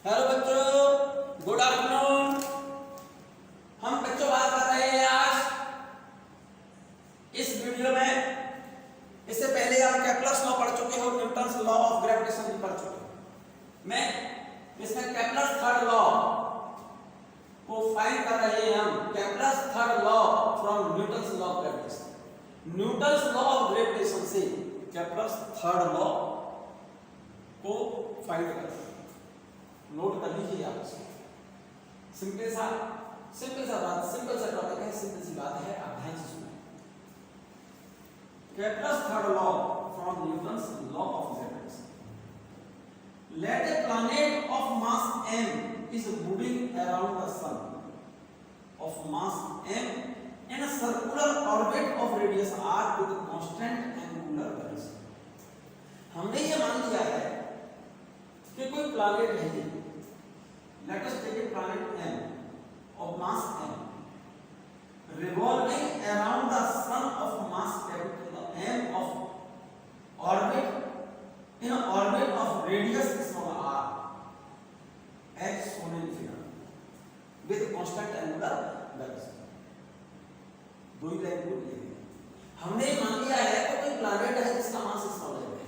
Hello बच्चों, good afternoon. हम बच्चों बात कर रहे हैं आज इस वीडियो में। इससे पहले आप केपलर्स लॉ पढ़ चुके हो, न्यूटन्स लॉ ऑफ ग्रेविटेशन भी पढ़ चुके हो। मैं इसमें केपलर्स थर्ड लॉ को फाइंड कर रहे हैं हम। Kepler's third law from Newton's law of gravitation. Newton's law of gravitation से केपलर्स थर्ड लॉ को फाइंड कर, नोट कर लीजिए आप इसको। सिंपल सा टॉपिक है, सिंपल सी बात है, आप ध्यान से सुनिए। Kepler's third law from Newton's law of gravitation. Let a planet of mass m is moving around the sun of mass m in a circular orbit of radius r with constant angular velocity। हमने ये मान लिया है कि कोई planet है, let us take a planet m of mass m revolving around the sun of mass capital M of orbit in an orbit of radius small r as shown in figure with constant angular velocity। दो ही line बोल दिए। हमने मान लिया है कि कोई planet है जिसका मास स्मॉल है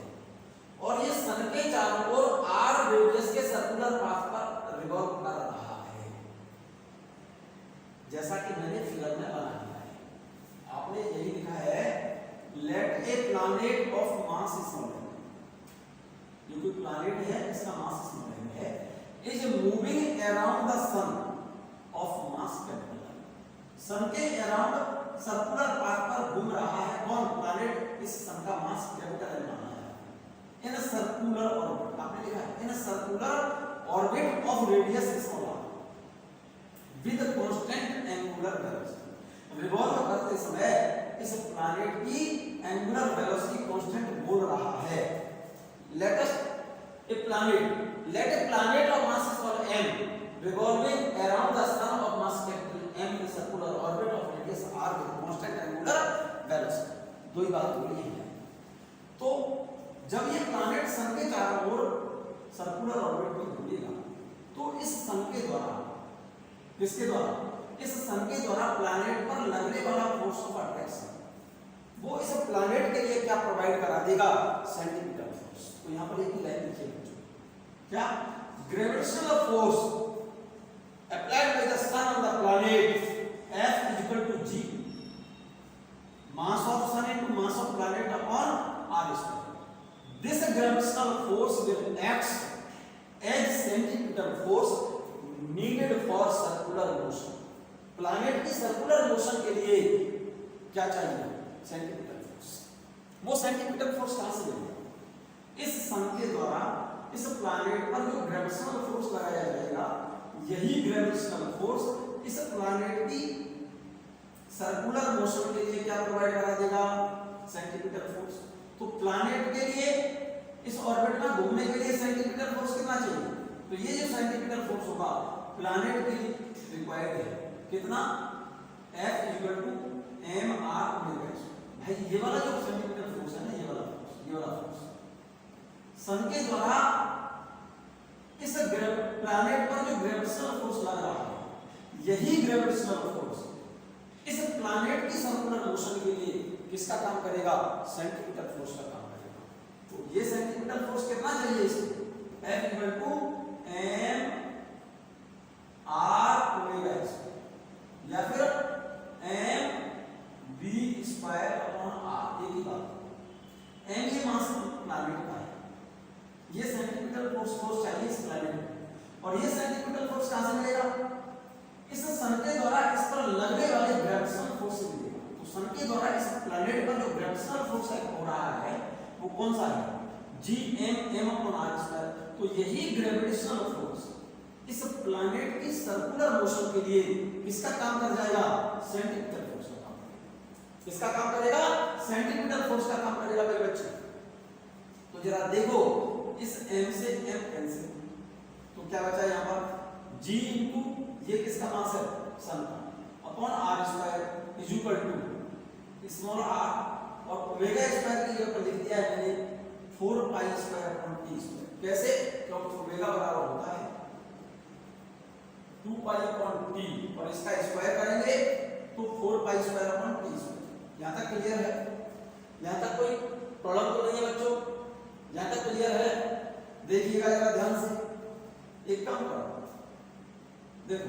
और ये सन के चारों ओर r रेडियस के सर्कुलर पाथ पर रिवॉल्व कर रहा है, जैसा कि मैंने फिगर में बना दिया है। आपने यही लिखा है, let a planet of mass small जो कोई प्लैनेट है इसका मास स्मॉल है is moving around the sun of mass capital. Sun के अराउंड सर्कुलर पाथ पर घूम रहा है कौन? प्लैनेट। इस सन का मास कैपिटल है माना है। इन अ सर्कुलर ऑर्बिट, आपने लिखा है in a circular orbit of radius small r with constant angular velocity. Revolve करते समय इस प्लैनेट की एंगुलर वेलोसिटी कांस्टेंट बोल रहा है। Let us a planet, let a planet of mass small m revolving around the sun of mass capital M in a circular orbit of radius r with constant angular velocity। दो ही बात बोली है। तो जब ये प्लैनेट सन के चारों ओर circular orbit में घूमेगा तो इस सन के द्वारा, किसके द्वारा? इस सन के द्वारा प्लैनेट पर लगने वाला फोर्स ऑफ अट्रैक्शन वो इस प्लैनेट के लिए क्या प्रोवाइड करा देगा? Centimetre force. तो यहां पर एक ही लाइन लिखिए बच्चों, क्या? Gravitational force applied by the sun on the planet F is equal to G mass of sun into mass of planet upon r square। This gravitational force will act as centripetal force needed for circular motion। Planet की circular motion के लिए क्या चाहिए? Centimetre force. वो centimetre force कहां से मिलेगा? इस सन के द्वारा इस प्लैनेट पर जो ग्रेविटेशनल फोर्स लगाया जाएगा, यही ग्रेविटेशनल फोर्स इस प्लैनेट की सर्कुलर मोशन के लिए क्या प्रोवाइड करा देगा? Centimetre force. तो प्लैनेट के लिए इस ऑर्बिट में घूमने के लिए सेंटीमीटर फोर्स कितना चाहिए? तो ये जो सेंटीमीटर फोर्स होगा प्लैनेट के लिए रिक्वायर्ड है कितना? F = mr omega. भाई ये वाला जो सेंटीमीटर फोर्स है ना, ये वाला फोर्स सन के द्वारा इस प्लैनेट पर जो ग्रेविटेशनल फोर्स लग रहा है, यही ग्रेविटेशनल फोर्स इस प्लैनेट की सर्कुलर मोशन के लिए किसका काम करेगा? सेंटीमीटर फोर्स का काम करेगा। तो ये सेंटीमीटर फोर्स कितना चाहिए इसको? F = mr ओमेगा या फिर mv²/r। एक ही बात, m ये मास प्लैनेट का है, ये सेंटीमीटर फोर्स चाहिए इस प्लैनेट में। और ये सेंटीमीटर फोर्स कहां से मिलेगा? इस सन के द्वारा इस पर लगने वाले ग्रेविटेशनल फोर्स से मिलेगा। तो सन के द्वारा इस प्लैनेट पर जो ग्रेविटेशनल फोर्स हो रहा है वो कौन सा है? Gm/m/r²। तो यही ग्रेविटेशनल फोर्स इस प्लैनेट की सर्कुलर मोशन के लिए किसका काम कर जाएगा? सेंटीमीटर फोर्स का काम करेगा। किसका काम करेगा? सेंटीमीटर फोर्स का काम करेगा मेरे बच्चे। तो जरा देखो, इस m से m कैंसिल, तो क्या बचा यहां पर? G इंटू ये किसका मास है? सन का, upon r² is equal to small r और ओमेगा स्क्वायर के ऊपर लिख दिया है मैंने 4π² अपॉन t²। कैसे? क्योंकि ओमेगा बराबर होता है 2 पाई अपॉन टी और इसका स्क्वायर करेंगे तो 4 pi square upon T square. यहां तक क्लियर है? यहां तक कोई प्रॉब्लम तो नहीं है बच्चों? यहां तक क्लियर है? देखिएगा जरा ध्यान से। एक काम करो, देखो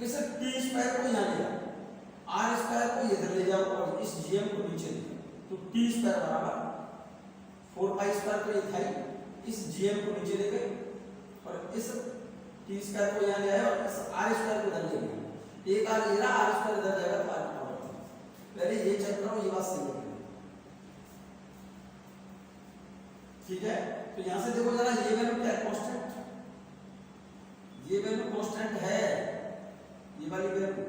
इस टी स्क्वायर को यहां ले जाओ, आर स्क्वायर को इधर ले जाओ और इस जीएम को नीचे ले जाओ, तो टी स्क्वायर बराबर 4 पाई स्क्वायर को ये था, इस जीएम को नीचे ले गए और इस टी स्क्वायर को यहां ले आए और इस आर स्क्वायर को इधर ले गए। एक आर ये रहा, आर स्क्वायर इधर जाएगा तो आर पावर। पहले ये चेक करो, ये बात सही है, ठीक है? तो यहां से देखो जरा, ये वैल्यू क्या है? कांस्टेंट। ये वैल्यू कांस्टेंट है, ये वाली वैल्यू।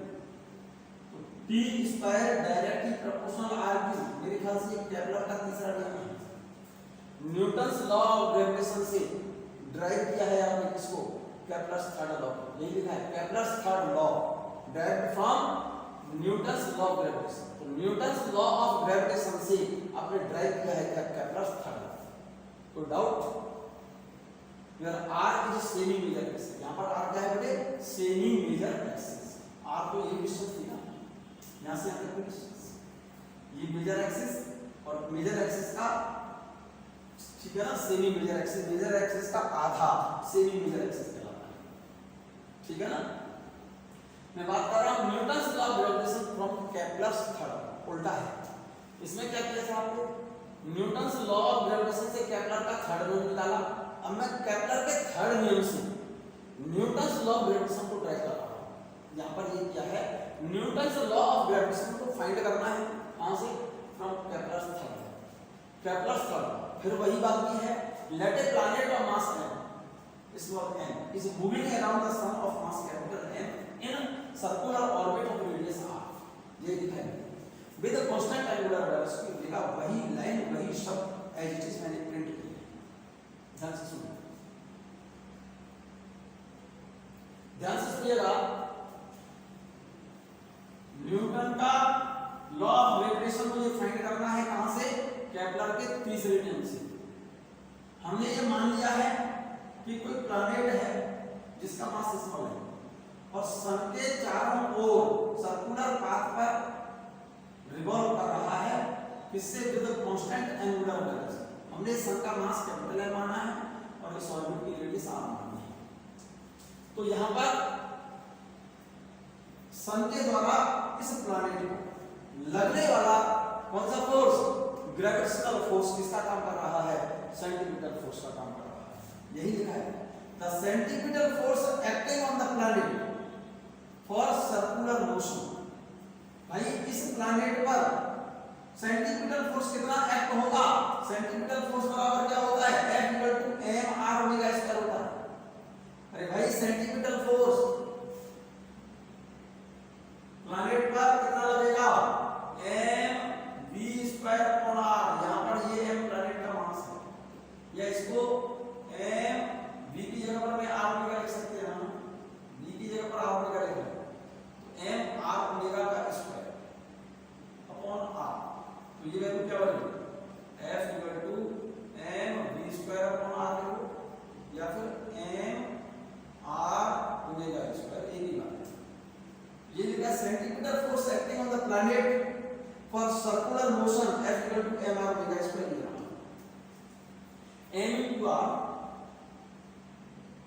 तो T square directly proportional R cube, मेरे ख्याल से ये केपलर का तीसरा नियम है। न्यूटन्स लॉ ऑफ ग्रेविटेशन से ड्राइव किया है आपने किसको? Kepler's third law. यही लिखा है Kepler's third law derived from Newton's law of gravitation. तो न्यूटन्स लॉ ऑफ ग्रेविटेशन से आपने ड्राइव किया है क्या? Kepler's third law. तो doubt where R is semi major axis. यहां पर आर क्या है बेटे? Semi major axis. आर तो ये डिस्टेंस थी ना, यहां से यहां तक डिस्टेंस, ये मेजर एक्सिस और मेजर एक्सिस का, ठीक है ना, semi major axis, major axis का आधा सेमी मेजर एक्सिस कहलाता है, ठीक है ना? मैं बात कर रहा हूं Newton's law of gravitation from Kepler's third, उल्टा है। इसमें क्या किया था आपने? न्यूटन्स लॉ ऑफ ग्रेविटेशन से केपलर का थर्ड नियम निकाला। अब मैं केपलर के थर्ड नियम से न्यूटन्स लॉ ऑफ ग्रेविटेशन को ट्राई कर रहा हूं। यहां पर ये क्या है? न्यूटन्स लॉ ऑफ ग्रेविटेशन को फाइंड करना है। कहां से? From Kepler's third, Kepler's third. फिर वही बात की है, let a planet of mass m small m is moving around the sun of mass capital M in circular orbit of radius r। ये लिखा है with a constant angular velocity. देखा, वही लाइन वही शब्द एज इट इज मैंने print किया है। ध्यान से सुनो, ध्यान से सुनिएगा। न्यूटन का लॉ ऑफ ग्रेविटेशन मुझे फाइंड करना है कहां से? केपलर के तीसरे नियम से। हमने ये मान लिया है कि कोई प्लैनेट है जिसका मास स्मॉल है और सन के चारों ओर सर्कुलर पाथ पर रिवॉल्व कर रहा है, किससे? With constant angular velocity. हमने सन का मास कैपिटल M माना है और इस ऑर्बिट की रेडियस r मानी है। तो यहां पर सन के द्वारा इस प्लैनेट पर लगने वाला कौन सा फोर्स? ग्रेविटेशनल फोर्स किसका काम कर रहा है? सेंटीमीटर फोर्स का काम कर रहा है। यही लिखा है, the centimetre force acting on the planet for circular motion. भाई इस प्लैनेट पर सेंटीमीटर फोर्स कितना एक्ट होगा? सेंटीमीटर फोर्स बराबर क्या होता है? F = m r omega square होता है। अरे भाई सेंटीमीटर फोर्स प्लैनेट पर कितना लगेगा? m v² upon r। यहां पर ये m प्लैनेट का मास है, या इसको m v की जगह पर मैं r ओमेगा लिख सकते हैं ना, v की जगह पर r ओमेगा लिख लो, तो m r ओमेगा का स्क्वायर अपॉन r। तो ये वैल्यू क्या बनेगी? F = m v² upon r लिखो, या फिर m r ओमेगा स्क्वायर, एक ही बात है। ये लिखा centimetre force acting on the planet for circular motion F = m r omega square. m × r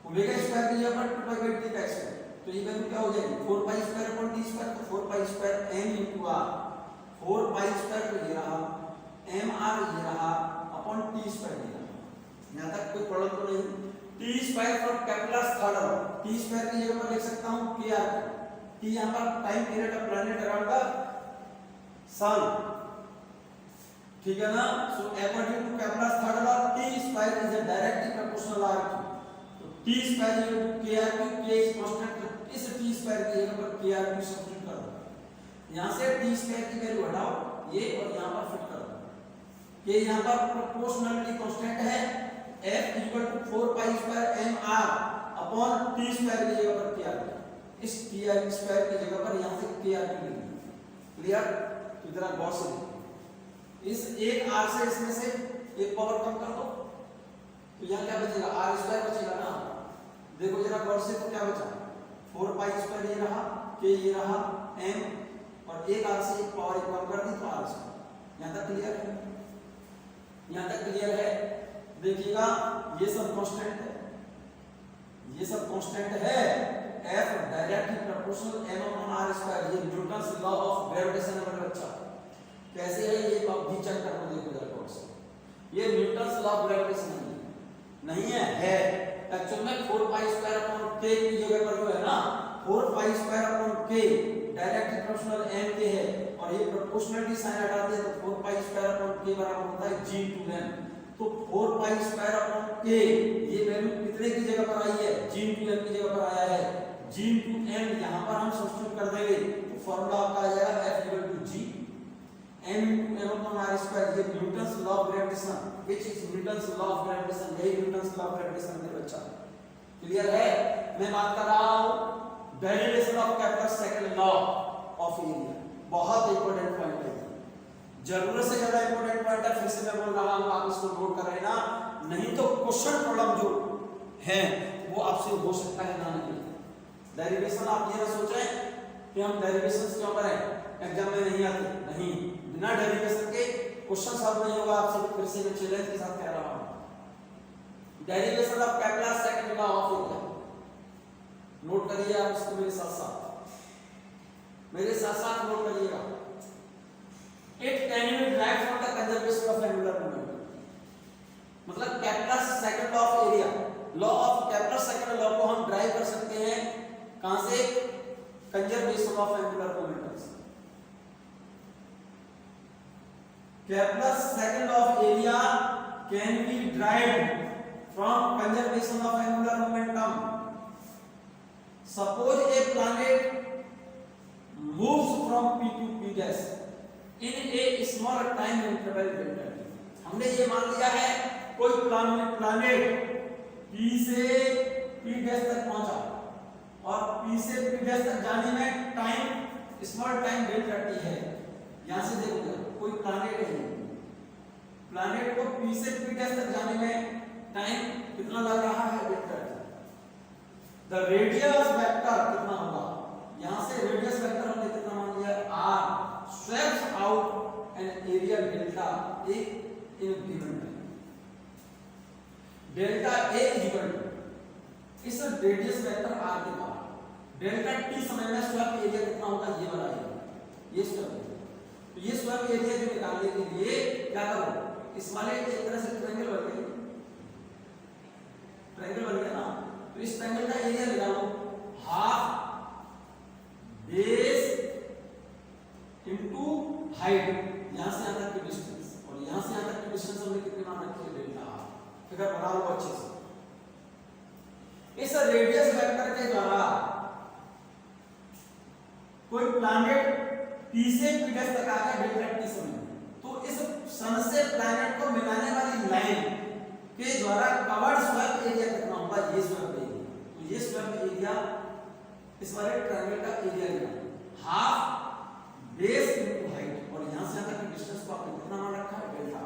omega square की जगह पर 2 पाई का स्क्वायर, तो ये वैल्यू क्या हो जाएगी? 4 pi square upon t square. तो 4 pi square m × r, 4 pi square तो ये रहा, m r ये रहा अपॉन t स्क्वायर ये रहा। यहां तक कोई प्रॉब्लम तो नहीं? t square for Kepler's third law, t square की जगह पर लिख सकता हूं kr। t यहां पर time period of planet around the sun, ठीक है ना? So according to Kepler's third law t square is a directly proportional r cube. तो t square kr cube, k is constant, तो इस t स्क्वायर की जगह पर kr क्यूब सब्स्टिट्यूट कर दो। यहां से t स्क्वायर की वैल्यू हटाओ ये और यहां पर फिट कर दो। ये यहां पर प्रोपोर्शनलिटी कांस्टेंट है, f = 4 pi square m r upon t square की जगह पर kr। इस t स्क्वायर की जगह पर यहां से kr क्यूब लिख दो। क्लियर? तो जरा गौर से देखो, इस एक r से इसमें से एक पावर कम कर दो, तो यहां क्या बचेगा? r² बचेगा ना। देखो जरा गौर से, तो क्या बचा? 4 पाई स्क्वायर ये रहा, के ये रहा m, और एक r से एक पावर कम कर दी तो r स्क्वायर। यहाँ तक क्लियर है? यहाँ तक क्लियर है? देखिएगा ये सब कांस्टेंट है, ये सब कांस्टेंट है। f directly proportional m upon r square, ये न्यूटन्स लॉ ऑफ ग्रेविटेशन है मेरे बच्चा। कैसे है ये आप भी चेक करके देखो जरा गौर से। ये न्यूटन्स लॉ ऑफ ग्रेविटेशन नहीं है एक्चुअल में 4 पाई स्क्वायर अपॉन k की जगह पर जो है ना 4 pi square upon k directly proportional m के है, और ये प्रोपोर्शनलिटी साइन हटाते हैं तो 4 पाई स्क्वायर अपॉन k बराबर होता है g into m। तो 4 पाई स्क्वायर अपॉन k ये वैल्यू कितने की जगह पर आई है? g into m की जगह पर आया है। g into m यहां पर हम सब्स्टिट्यूट कर देंगे तो फार्मूला आपका आ जाएगा f equal to g m into m upon r square। ये Newton's law of gravitation, which is Newton's law of gravitation, यही न्यूटन्स लॉ ऑफ ग्रेविटेशन मेरे बच्चा। क्लियर है? मैं बात कर रहा हूं derivation of Kepler's second law of area. बहुत इंपॉर्टेंट पॉइंट है, जरूरत से ज्यादा इंपॉर्टेंट पॉइंट है। फिर से मैं बोल रहा हूं, आप इसको नोट कर लेना, नहीं तो क्वेश्चन प्रॉब्लम जो है वो आपसे हो सकता है ना नहीं। डेरिवेशन आप ये ना सोचें कि हम डेरिवेशंस क्यों करें, एग्जाम में नहीं आते, नहीं, बिना डेरिवेशन के क्वेश्चन सॉल्व नहीं होगा। आपसे फिर से मैं चैलेंज के साथ कह रहा हूं, derivation of Kepler second law of area note करिए आप इसको मेरे साथ नोट करिएगा। It can be derived from the conservation of angular momentum, मतलब Kepler second law of area, law of Kepler second law को हम ड्राइव कर सकते हैं कहां से? कंजर्वेशन ऑफ एंगुलर मोमेंटम से। Kepler second law of area can be derived from conservation of angular momentum. Suppose a planet moves from P to P dash in a small time interval delta t. हमने ये मान लिया है कोई planet P से P dash तक पहुंचा और P से P dash तक जाने में time small time delta t है। यहां से देखो कोई planet है, planet को P से P dash तक जाने में टाइम कितना लग रहा है? Delta t। The radius vector कितना होगा? यहां से रेडियस वेक्टर हमने कितना मान लिया? r sweeps out an area delta a in given time. Delta a equal to इस रेडियस वेक्टर r के पास डेल्टा t समय में स्वेप एरिया कितना होगा? ये वाला एरिया, ये स्वेप एरिया। तो ये स्वेप एरिया जो निकालने के लिए क्या करो? इस वाले एक तरह से ट्रायंगल बन गया, ट्रायंगल बन गया ना, तो इस ट्रायंगल का एरिया निकालो, हाफ बेस इनटू हाइट, यहां से यहां तक की डिस्टेंस, और यहां से यहां तक की डिस्टेंस हमने कितनी मान रखी है? डेल्टा। फिगर बना लो अच्छे से। इस रेडियस वेक्टर के द्वारा कोई प्लैनेट P से P डैश तक आ गया डेल्टा t समय, तो इस सन से प्लैनेट को मिलाने वाली लाइन के द्वारा कवर्ड स्वेप एरिया कितना होगा? ये स्वेप एरिया। तो ये स्वेप एरिया इस वाले ट्रायंगल का एरिया लेना, हाफ बेस इनटू हाइट, और यहां से यहां तक की डिस्टेंस को आपने कितना मान रखा है? डेल्टा।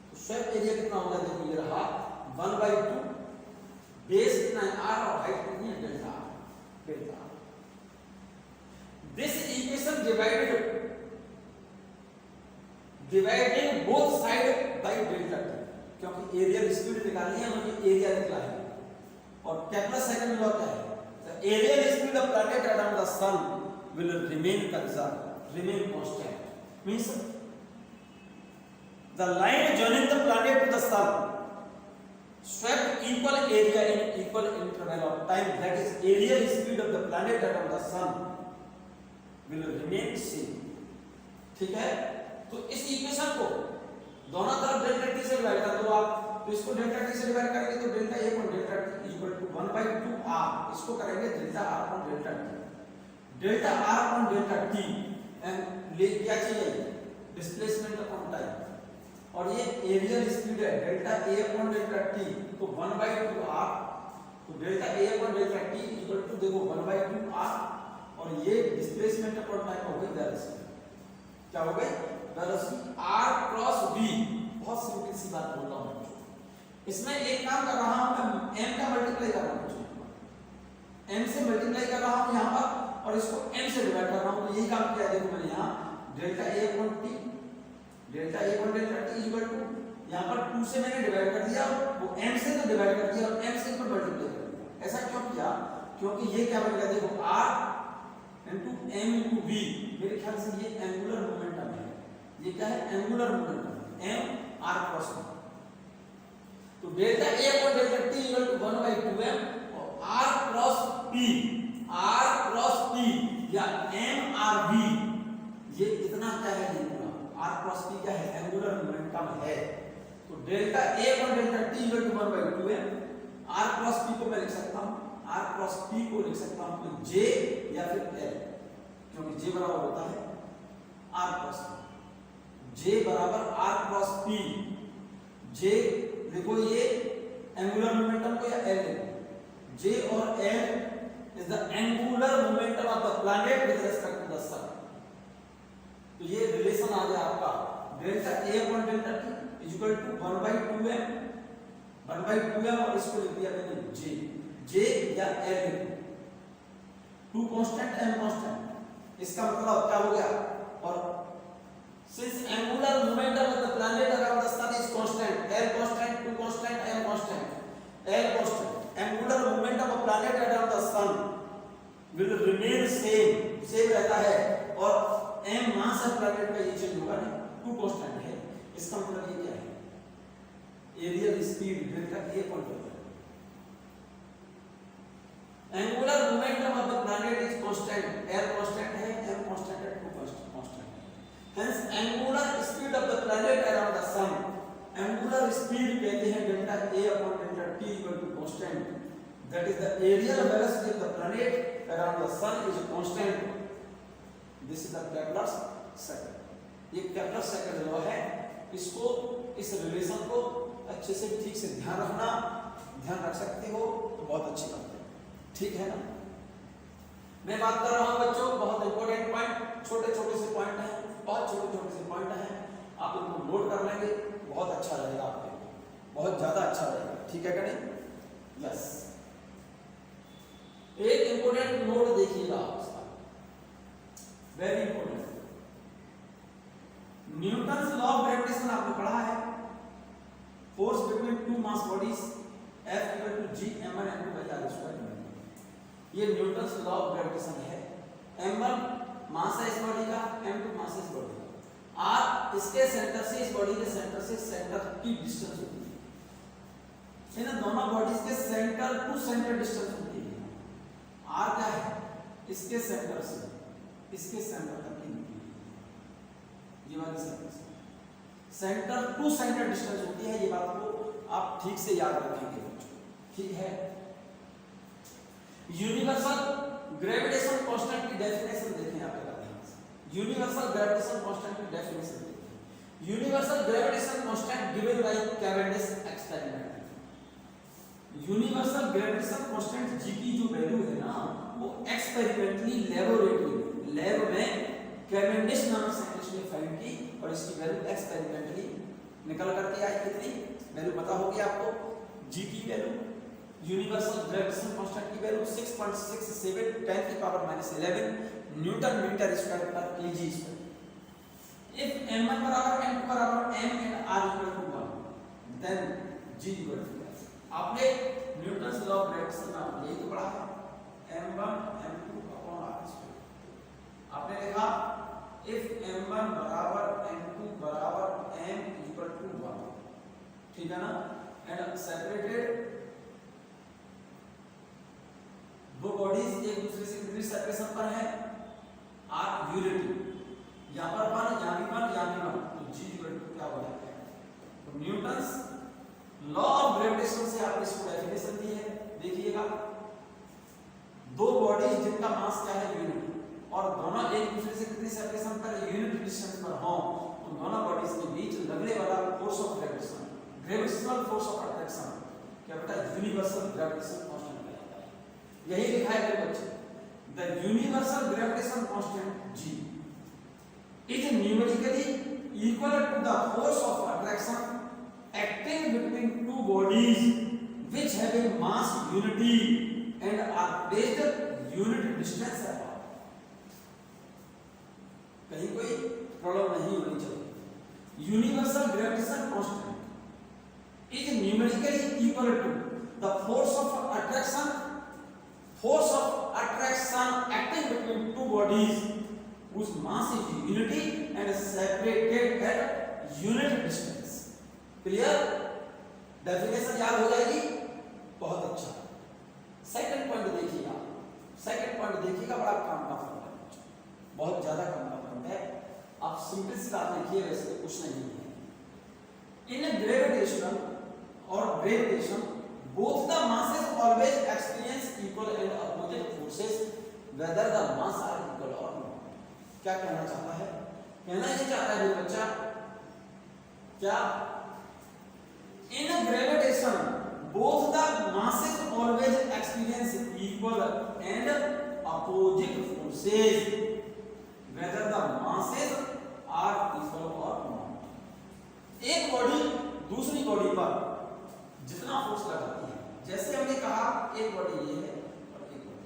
तो स्वेप एरिया कितना होगा? देखो ये रहा 1/2, बेस कितना है? r, और हाइट कितनी है? Delta. Delta. This equation dividing both side by delta t, क्योंकि एरियल स्पीड निकालनी है, हमें एरिया निकला है। और कैप्लर सेकंड लॉ क्या है? The areal speed of planet around the sun will remain conserve, remain constant. Means the line joining the planet to the sun swept equal area in equal interval of time, that is aerial speed of the planet around the sun will remain same। ठीक है? तो इस equation को दोनों तरफ delta t से divide कर दो आप, तो इसको डेल्टा t से डिवाइड करेंगे तो delta a upon delta t equal to 1/2 r, इसको करेंगे delta r upon delta t। Delta r upon delta t and ले क्या चाहिए? डिस्प्लेसमेंट अपॉन टाइम, और ये एरियल स्पीड है delta a upon delta t, तो 1/2 r, तो delta a upon delta t equal to देखो 1/2 r, और ये डिस्प्लेसमेंट अपॉन टाइम हो गई वेलोसिटी। क्या हो गई? Velocity r cross v। बहुत सिंपल सी बात बोल रहा हूं, इसमें एक काम कर रहा हूं मैं, m का मल्टीप्लाई कर रहा हूं, m से मल्टीप्लाई कर रहा हूं यहां पर और इसको m से डिवाइड कर रहा हूं, तो यही काम किया देखो मैंने यहां delta a upon t delta a upon delta t equal to यहां पर 2 से मैंने डिवाइड कर दिया, वो m से तो डिवाइड कर दिया और m से इसको मल्टीप्लाई कर दिया। ऐसा क्यों किया? क्योंकि ये क्या बन गया देखो r into m into v, मेरे ख्याल से ये एंगुलर मोमेंटम है, ये क्या है angular momentum m r cross v। तो delta a upon delta t equal to 1/2m और r क्रॉस p या m r v, ये इतना क्या है ये पूरा r क्रॉस p क्या है एंगुलर मोमेंटम है। तो delta a upon delta t equal to 1/2m, r cross p को मैं लिख सकता हूं, r क्रॉस p को लिख सकता हूं तो j या फिर l, क्योंकि j बराबर होता है r क्रॉस p, j बराबर r क्रॉस p, j देखो ये एंगुलर मोमेंटम को या l देखो, j और l is the angular momentum of the planet with respect to the sun. तो ये रिलेशन आ गया आपका delta a upon delta t is equal to 1/2m और इसको लिख दिया मैंने j या l, 2 कांस्टेंट m कांस्टेंट, इसका मतलब क्या हो गया, और since angular momentum of the planet around the sun is constant, l constant, 2 constant, m constant, l constant, angular momentum of planet around the sun will remain same रहता है, और m mass of planet का ये change होगा नहीं, 2 constant है। इसका मतलब ये क्या है, areal speed delta a upon angular momentum of the planet is constant, l constant है, m कांस्टेंट है, 2 कांस्टेंट है। Hence angular speed of the planet around the sun, angular speed कहते हैं delta a upon delta t equal to constant, that is the aerial velocity of the planet around the sun is constant. This is the Kepler's second, ये Kepler's second law है, इसको इस relation को अच्छे से ठीक से ध्यान रख सकते हो तो बहुत अच्छी बात है, ठीक है ना। मैं बात कर रहा हूं बच्चों बहुत इंपॉर्टेंट पॉइंट, छोटे से पॉइंट हैं, बहुत छोटे से पॉइंट हैं, आप इनको नोट कर लेंगे बहुत अच्छा रहेगा, आपके बहुत ज्यादा अच्छा रहेगा, ठीक है कि नहीं? यस, एक इंपॉर्टेंट नोट देखिएगा आप इसका, very important, Newton's law of gravitation आपने पढ़ा है, force between two mass bodies F equal to G m1 m2 by r², ये न्यूटन्स लॉ ऑफ ग्रेविटेशन है। m1 मास है इस बॉडी का, m2 मास है इस बॉडी का, r इसके सेंटर से इस बॉडी के सेंटर से सेंटर की डिस्टेंस होती है, इन दोनों बॉडीज के सेंटर टू सेंटर डिस्टेंस होती है। r क्या है, इसके सेंटर से इसके सेंटर तक की होती है, ये वाली सेंटर टू सेंटर डिस्टेंस होती है, ये बात को आप ठीक से याद रखेंगे, ठीक है। यूनिवर्सल ग्रेविटेशन कांस्टेंट की डेफिनेशन देखें आप ध्यान से, यूनिवर्सल ग्रेविटेशन कांस्टेंट की डेफिनेशन देखें, universal gravitation constant given by Cavendish experiment, universal gravitation constant g की जो वैल्यू है ना वो एक्सपेरिमेंटली लेबोरेटरी लैब में कैवेंडिश नामक साइंटिस्ट ने फाइंड की और इसकी वैल्यू एक्सपेरिमेंटली निकल करके आई, कितनी वैल्यू पता होगी आपको, g की वैल्यू यूनिवर्सल ग्रेविटेशन कांस्टेंट की वैल्यू 6.67 10⁻⁻11 न्यूटन मीटर स्क्वायर पर kg स्क्वायर। इफ m1 बराबर m2 बराबर m and r equal to 1 then g equal to, आपने न्यूटन्स लॉ ऑफ ग्रेविटेशन का ये तो पढ़ा है, m1 m2 upon r square. आपने लिखा इफ m1 बराबर m2 बराबर m इक्वल टू 1, ठीक है ना, एंड सेपरेटेड दो बॉडीज एक दूसरे से कितनी सेपरेशन पर है, r यूनिटी, यहां पर 1 यहां भी 1 यहां भी 1, तो g इक्वल टू क्या हो जाता है, तो न्यूटन्स लॉ ऑफ ग्रेविटेशन से आपने इसको डेफिनेशन दी है, देखिएगा दो बॉडीज जिनका मास क्या है यूनिट और दोनों एक दूसरे से कितनी सेपरेशन पर यूनिट डिस्टेंस पर हो, तो दोनों बॉडीज के बीच लगने वाला force of gravitation, gravitational force of attraction क्या बेटा यूनिवर्सल ग्रेविटेशन कांस्टेंट कहलाता है। यही लिखा है मेरे बच्चे, the universal gravitation constant g is numerically equal to the force of attraction acting between two bodies which have a mass unity and are placed unit distance apart. कहीं कोई problem नहीं होनी चाहिए। Universal gravitation constant is numerically equal to the force of attraction acting between two bodies whose mass is unity and separated at unit distance. Clear? Definition याद हो जाएगी? बहुत अच्छा। सेकंड पॉइंट देखिएगा, बड़ा काम का पॉइंट है, बहुत ज्यादा काम का पॉइंट है। आप सिंपल सी बात देखिए, वैसे कुछ नहीं है। इन gravitation both the masses always experience equal and opposite forces whether the mass are equal or not. क्या कहना चाहता है? कहना ये चाहता है बच्चा, क्या इन gravitation both the masses always experience equal and opposite forces whether the masses are equal or not. एक बॉडी दूसरी बॉडी पर जितना फोर्स लगाती है, जैसे हमने कहा एक बॉडी ये है और एक बॉडी,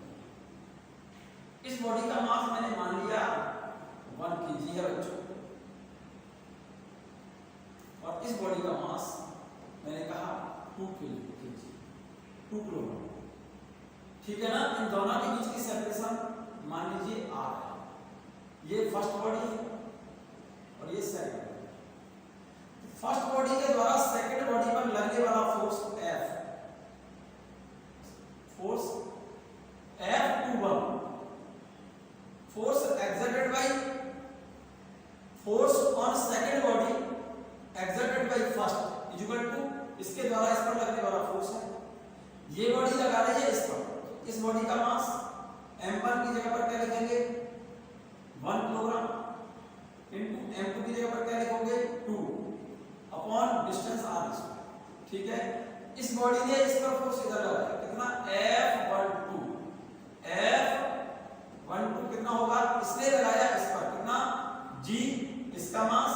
इस बॉडी का मास मैंने मान लिया 1 kg है बच्चों, और इस बॉडी का मास मैंने कहा 2 kg, 2 किलोग्राम। ठीक है ना? इन दोनों के बीच की सेपरेशन मान लीजिए r है। ये फर्स्ट बॉडी है और ये सेकंड बॉडी। फर्स्ट बॉडी के द्वारा सेकंड बॉडी पर लगने वाला force F, force F21, force exerted by force on second body exerted by first is equal to इसके द्वारा इस पर लगने वाला फोर्स है। ये बॉडी लगा लीजिए इस पर, इस बॉडी का मास m1 की जगह पर क्या लिखेंगे 1 किलोग्राम इनटू m2 की जगह पर क्या लिखोगे 2 अपॉन डिस्टेंस r स्क्वायर। ठीक है? इस बॉडी ने इस पर फोर्स इधर लगाया, कितना F12 कितना होगा, इसने लगाया इस पर कितना g, इसका मास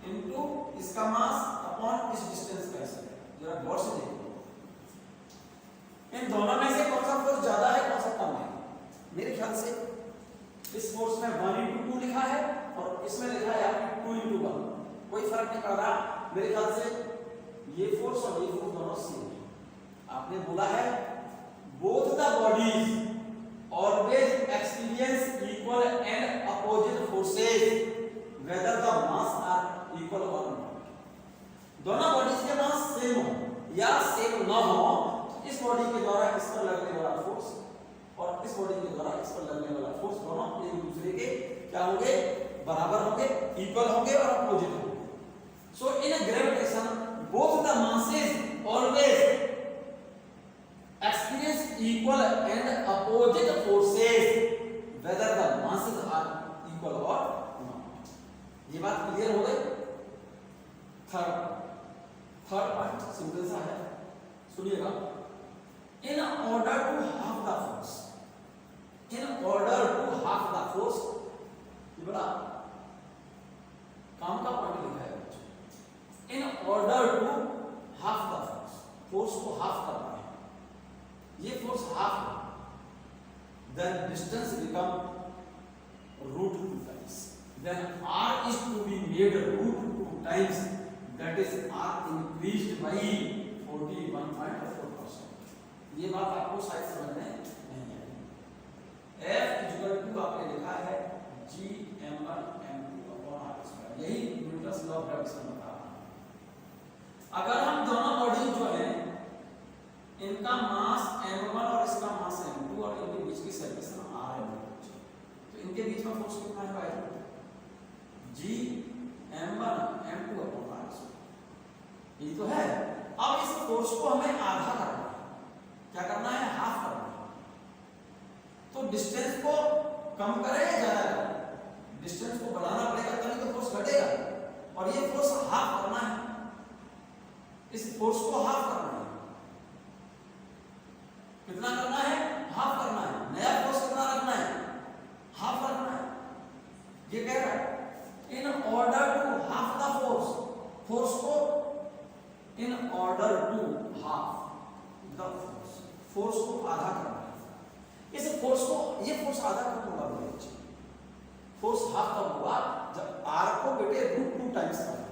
इनटू इसका मास अपॉन इस डिस्टेंस का स्क्वायर। जरा गौर से देखो, इन दोनों में से कौन सा फोर्स ज्यादा है, कौन सा कम है? मेरे ख्याल से इस फोर्स में 1/2 लिखा है और इसमें लिखा है 2/1, कोई फर्क नहीं पड़ रहा। मेरे ख्याल से ये फोर्स और ये फोर्स दोनों सेम है। आपने बोला है both the bodies always experience equal and opposite forces whether the mass are equal or not. दोनों बॉडीज के मास सेम हो या सेम ना हो, इस बॉडी के द्वारा इस पर लगने वाला फोर्स और इस बॉडी के द्वारा इस पर लगने वाला फोर्स दोनों एक दूसरे के क्या होंगे, बराबर होंगे, इक्वल होंगे और अपोजिट होंगे। So in a gravitation, both the masses always experience equal and opposite forces whether the masses are equal or not. ये बात क्लियर हो गई? थर्ड पॉइंट सिंपल सा है, सुनिएगा। In order to halve the force, ये बड़ा काम का पॉइंट लिखा है। In order to halve the force को हाफ करना है, ये फोर्स हाफ है, then distance become √2 times, then r is to be made √2 times, that is r increased by 41.4%। ये बात आपको शायद समझ में नहीं आई। F आपने लिखा है G(m1m2)/r², यही न्यूटन्स लॉ ऑफ ग्रेविटेशन बता रहा है। अगर हम दोनों बॉडी जो है इनका मास m1 और इसका मास m2 और इनके बीच की सेपरेशन r है, तो इनके बीच में फोर्स कितना है भाई? G(m1m2)/r²। ये तो है। अब इस फोर्स को हमें आधा करना है, क्या करना है? हाफ करना है। तो डिस्टेंस को कम करें या ज्यादा करें? डिस्टेंस को बढ़ाना पड़ेगा, तभी तो फोर्स घटेगा, और ये फोर्स हाफ करना है, इस फोर्स को हाफ करना है। कितना करना है? हाफ करना है। नया फोर्स कितना रखना है? हाफ रखना है। ये कह रहा है in order to half the force को in order to half the force को आधा करना है। इस फोर्स को, ये फोर्स आधा कब होगा मेरे बच्चे? फोर्स हाफ कब होगा? जब आर को बेटे √2 टाइम्स करना।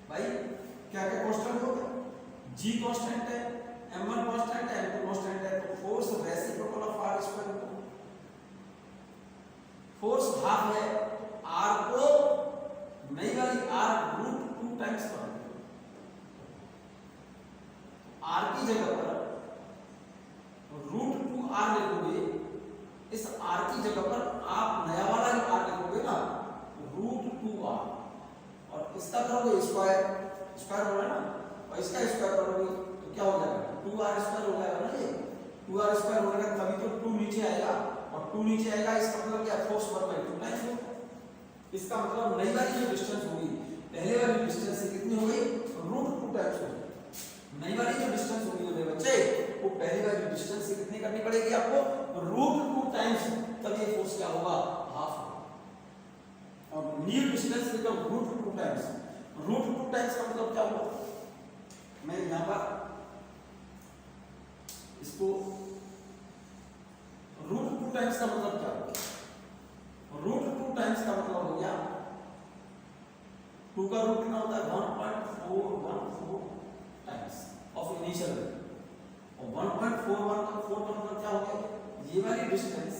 भाई क्या क्या कांस्टेंट हो गया? जी कांस्टेंट है, m1 कांस्टेंट है, m2 कांस्टेंट है, तो force reciprocal of r square होगा। फोर्स हाफ है, r को नई वाली r √2 टाइम्स कर दो। r की जगह पर √2r लिखोगे, इस r की जगह पर आप नया वाला जो r लिखोगे ना √2r, और इसका करोगे स्क्वायर, स्क्वायर हो रहा है ना, और इसका स्क्वायर करोगे तो क्या हो जाएगा? 2r स्क्वायर हो जाएगा ना। ये 2r स्क्वायर होने का तभी तो 2 नीचे आएगा, और 2 नीचे आएगा इसका मतलब क्या? फोर्स 1/2 टाइम्स होगा। इसका मतलब नई वाली जो डिस्टेंस होगी पहले वाली डिस्टेंस से कितनी हो गई? √2 टाइम्स हो गई। नई वाली जो डिस्टेंस होगी मेरे बच्चे, वो पहले वाली डिस्टेंस से कितनी करनी पड़ेगी आपको? √2 टाइम्स, तब ये फोर्स क्या होगा? हाफ होगा। और new distance become √2 times. √2 times का मतलब क्या होगा? मैं यहां पर इसको √2 टाइम्स का मतलब क्या होगा? √2 टाइम्स का मतलब हो गया 2 का रूट कितना होता है? 1.414 टाइम्स ऑफ इनिशियल वैल्यू, और 1.41 का 4 का मतलब क्या हो गया? ये वाली डिस्टेंस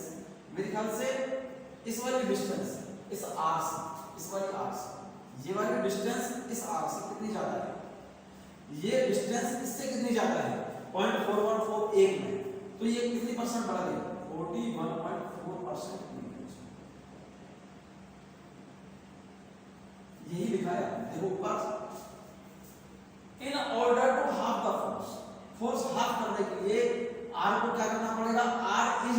मेरे ख्याल से इस वाली डिस्टेंस, इस आर से, इस वाली आर से, ये वाली डिस्टेंस इस आर से कितनी ज्यादा है? ये डिस्टेंस इससे कितनी ज्यादा है? 0.4141 में, तो ये कितनी परसेंट बढ़ा गई? 41.4%। यही लिखा है, देखो ऊपर, in order to half the force, force half करने के लिए r को क्या करना पड़ेगा? r is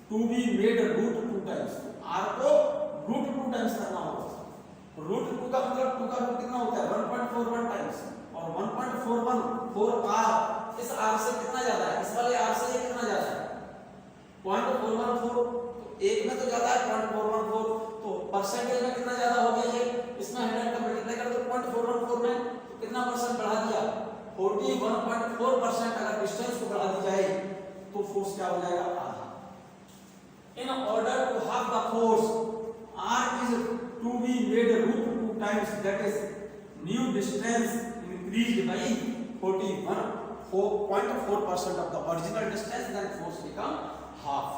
to be made √2 times, r को √2 टाइम्स करना होगा। √2 का मतलब 2 का रूट कितना होता है? 1.41 टाइम्स, और 1.41 4r इस r से कितना ज्यादा है? इस वाले r से ये कितना ज्यादा है? 0.414, तो एक में तो ज्यादा है 0.414, तो परसेंटेज में कितना ज्यादा हो गया? ये इसमें 100 का मल्टीप्लाई कर दो 0.414 में, तो कितना परसेंट बढ़ा दिया? 41.4%। अगर डिस्टेंस को बढ़ा दी जाए तो फोर्स क्या हो जाएगा? आधा। In order to half the force r is to be made √2 times, that is new distance increased by 41.4% of the original distance, then force become half.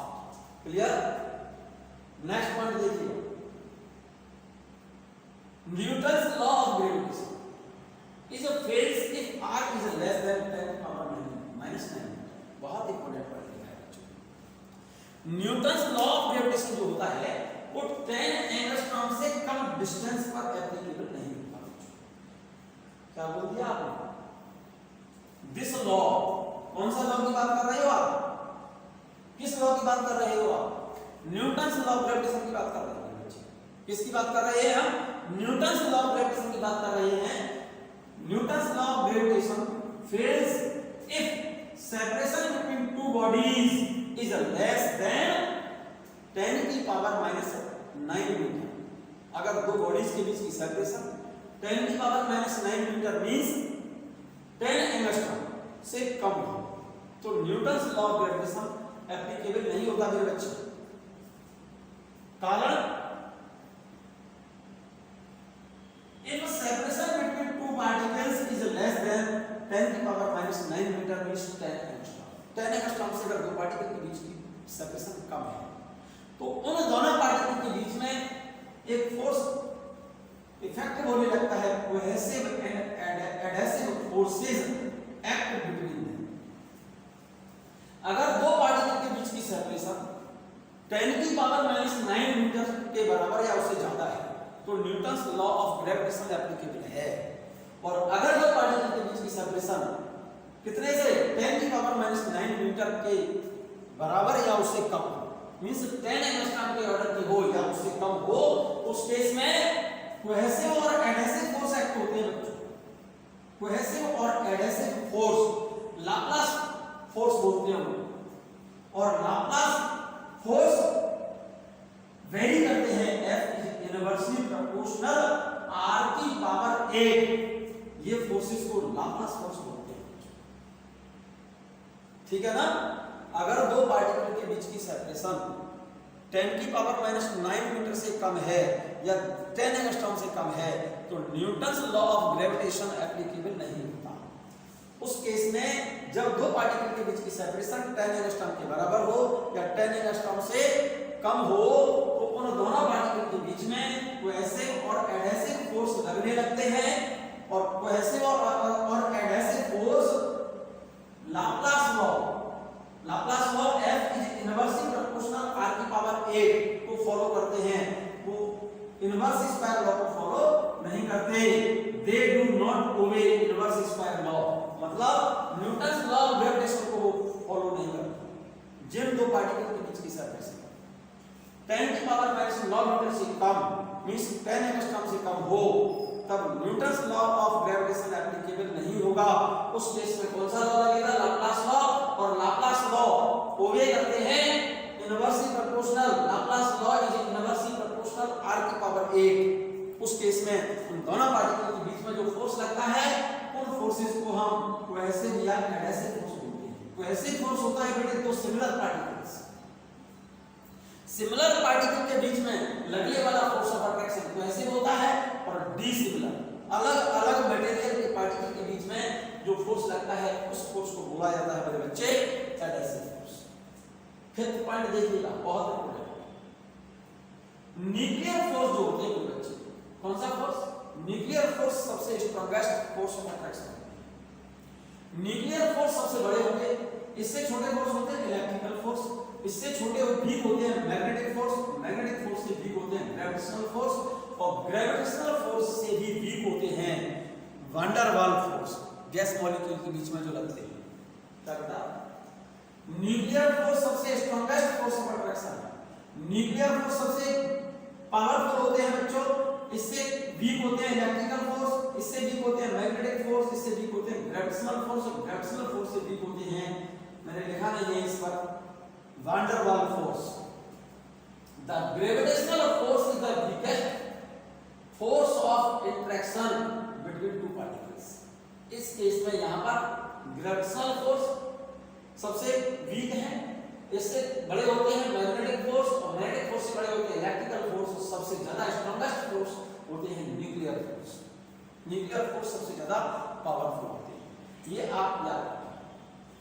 Clear? Next point देखिए, Newton's law of gravitation is a fails if r is less than 10⁻⁻⁹। बहुत important point है बच्चों। Newton's law of gravitation जो होता है वो 10 angstrom से कम distance पर एप्लीकेबल नहीं होता। क्या बोल दिया आपने? दिस लॉ, कौन सा लॉ की बात कर रहे हो आप? किस लॉ की बात कर रहे हो आप? न्यूटन्स लॉ ऑफ ग्रेविटेशन की बात कर रहे हैं बच्चे। किसकी बात कर रहे हैं हम? न्यूटन्स लॉ ऑफ ग्रेविटेशन की बात कर रहे हैं। Newton's law of gravitation fails if separation between two bodies is less than 10⁻⁹ metre. अगर दो बॉडीज के बीच की सेपरेशन 10⁻⁹ मीटर मींस 10 एंगस्ट्रॉम से कम है, तो Newton's law of gravitation applicable नहीं होता मेरे बच्चे। कारण, if separation between two particles is less than 10⁻⁹ metre means 10 angstrom. 10 angstrom से अगर दो पार्टिकल के बीच की सेपरेशन कम है तो उन दोनों पार्टिकल के बीच में एक फोर्स इफेक्टिव होने लगता है, cohesive and adhesive forces act between them. अगर दो पार्टिकल के बीच की सेपरेशन 10⁻⁹ मीटर के बराबर या उससे ज्यादा है तो Newton's law of gravitation applicable है। और अगर दो पार्टिकल के बीच की सेपरेशन कितने से 10⁻⁹ मीटर के बराबर या उससे कम हो, मींस 10 एंगस्ट्रॉम के ऑर्डर की हो या उससे कम हो, उस केस में कोहेसिव और एडहेसिव फोर्स एक्ट होते हैं बच्चों। कोहेसिव और एडहेसिव फोर्स लाप्लास फोर्स बोलते हैं, और लाप्लास फोर्स वेरी करते हैं F इनवर्सली प्रोपोर्शनल r⁸ ये फोर्सेस को लाप्लास फोर्स बोलते हैं। ठीक है ना। अगर दो पार्टिकल के बीच की सेपरेशन 10 की पावर माइनस 9 मीटर से कम है या 10 एंगस्ट्रॉम से कम है तो Newton's law of gravitation applicable नहीं होता। उस केस में जब दो पार्टिकल के बीच की सेपरेशन 10 एंगस्ट्रॉम के बराबर हो या 10 एंगस्ट्रॉम से कम हो तो उन दोनों पार्टिकल के बीच में कोहेसिव और एडहेसिव फोर्स लगने लगते हैं और कोहेसिव और adhesive force Laplace law F is inversely proportional r की पावर 8 को फॉलो करते हैं। वो इनवर्स स्क्वायर लॉ को फॉलो नहीं करते। They do not obey inverse square law, मतलब न्यूटन्स लॉ ऑफ ग्रेविटेशन को वो फॉलो नहीं करते। जिन दो पार्टिकल के बीच की सेपरेशन 10 की पावर माइनस 9 मीटर से कम मींस 10 एंगस्ट्रॉम से कम हो तब Newton's law of gravitation applicable नहीं होगा। उस केस में कौन सा लॉ लगेगा? Laplace law. और लाप्लास लॉ ओबे करते हैं inversely proportional. Laplace law is inversely proportional r की पावर 8। उस केस में उन दोनों पार्टिकल के बीच में जो फोर्स लगता है उन फोर्सेस को हम कोहेसिव या एडहेसिव फोर्स बोलते हैं। कोहेसिव फोर्स होता है बेटे दो सिमिलर पार्टिकल्स, सिमिलर पार्टिकल के बीच में लगने वाला फोर्स ऑफ अट्रैक्शन कोहेसिव होता है और डिसिमिलर अलग अलग मटेरियल के पार्टिकल के बीच में जो फोर्स लगता है उस फोर्स को बोला जाता है मेरे बच्चे एडहेसिव फोर्स। फिफ्थ पॉइंट देखिएगा, बहुत इंपॉर्टेंट। न्यूक्लियर फोर्स जो होते हैं मेरे बच्चे, कौन सा फोर्स? न्यूक्लियर फोर्स सबसे strongest force of attraction. Nuclear force सबसे बड़े होते हैं, इससे छोटे फोर्स होते हैं इलेक्ट्रिकल फोर्स, इससे छोटे और वीक होते हैं मैग्नेटिक फोर्स, मैग्नेटिक फोर्स से वीक होते हैं ग्रेविटेशनल फोर्स और ग्रेविटेशनल फोर्स से भी वीक होते हैं वैन वाल फोर्स, गैस मॉलिक्यूल के बीच में जो लगते हैं। तगड़ा न्यूक्लियर फोर्स सबसे strongest force of attraction. Nuclear force सबसे पावरफुल होते हैं बच्चों, इससे वीक होते हैं इलेक्ट्रिकल फोर्स, इससे वीक होते हैं मैग्नेटिक फोर्स, इससे वीक होते हैं ग्रेविटेशनल फोर्स और ग्रेविटेशनल फोर्स से वीक होते हैं, मैंने लिखा नहीं है इस पर, van der Waals force. The gravitational force is the weakest force of interaction between two particles. इस केस में यहां पर ग्रेविटेशनल फोर्स सबसे वीक है, इससे बड़े होते हैं मैग्नेटिक फोर्स और मैग्नेटिक फोर्स से बड़े होते हैं इलेक्ट्रिकल फोर्स, सबसे ज्यादा स्ट्रॉन्गेस्ट फोर्स होते हैं न्यूक्लियर फोर्स। न्यूक्लियर फोर्स सबसे ज्यादा पावरफुल होते हैं, ये आप याद रखिए।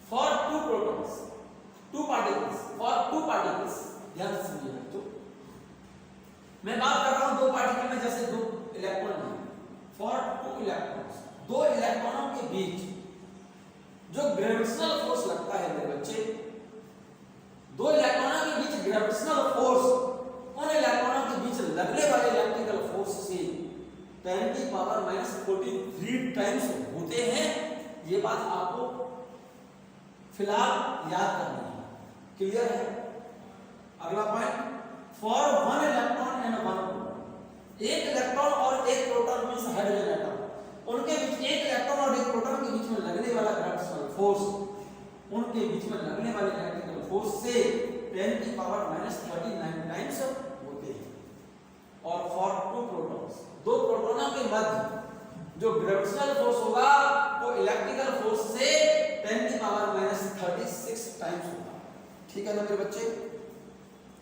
For two protons, two particles, for two particles, ध्यान से समझिए बच्चों, मैं बात कर रहा हूं दो पार्टिकल में जैसे दो इलेक्ट्रॉन हैं, फॉर टू इलेक्ट्रॉन्स, दो इलेक्ट्रॉनों के बीच जो ग्रेविटेशनल फोर्स लगता है मेरे बच्चे, दो इलेक्ट्रॉनों के बीच ग्रेविटेशनल फोर्स उन इलेक्ट्रॉनों के बीच लगने वाले इलेक्ट्रिकल फोर्स से 10 की पावर माइनस 43 टाइम्स होते हैं। ये बात आपको फिलहाल याद करनी है, क्लियर है? अगला point, for one electron and one proton, एक इलेक्ट्रॉन और एक प्रोटॉन मींस हाइड्रोजन एटम, उनके बीच एक इलेक्ट्रॉन और एक प्रोटॉन के बीच में लगने वाला ग्रेविटेशनल फोर्स, उनके बीच में लगने वाले इलेक्ट्रिकल फोर्स से 10 की पावर माइनस 39 टाइम्स होते हैं। और फॉर टू प्रोटॉन्स, दो प्रोटॉनों के मध्य जो ग्रेविटेशनल फोर्स होगा वो इलेक्ट्रिकल फोर्स से 10 की पावर माइनस 36 टाइम्स होगा। ठीक है ना मेरे बच्चे,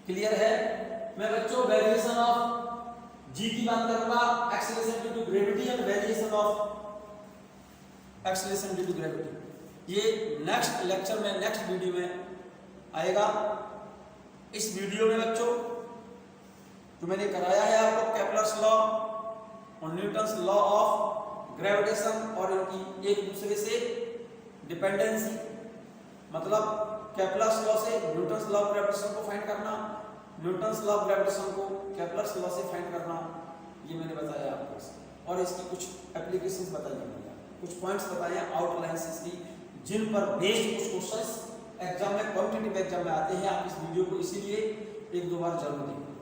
क्लियर है? मैं बच्चों वेरिएशन ऑफ जी की बात करूंगा, acceleration due to gravity and variation of acceleration due to gravity, ये नेक्स्ट लेक्चर में, नेक्स्ट वीडियो में आएगा। इस वीडियो में बच्चों जो मैंने कराया है आपको केपलर्स लॉ और न्यूटन्स लॉ ऑफ ग्रेविटेशन और इनकी एक दूसरे से डिपेंडेंसी, मतलब केपलर्स लॉ से न्यूटन्स लॉ ऑफ ग्रेविटेशन को फाइंड करना, न्यूटन्स लॉ ऑफ ग्रेविटेशन को केपलर्स लॉ से फाइंड करना, ये मैंने बताया आपको। और इसकी कुछ एप्लीकेशंस बताई मैंने, कुछ पॉइंट्स बताए आउटलाइंस इसकी, जिन पर बेस्ड कुछ क्वेश्चंस एग्जाम में, कॉम्पिटिटिव एग्जाम में आते हैं। आप इस वीडियो को इसीलिए एक दो बार जरूर देखें।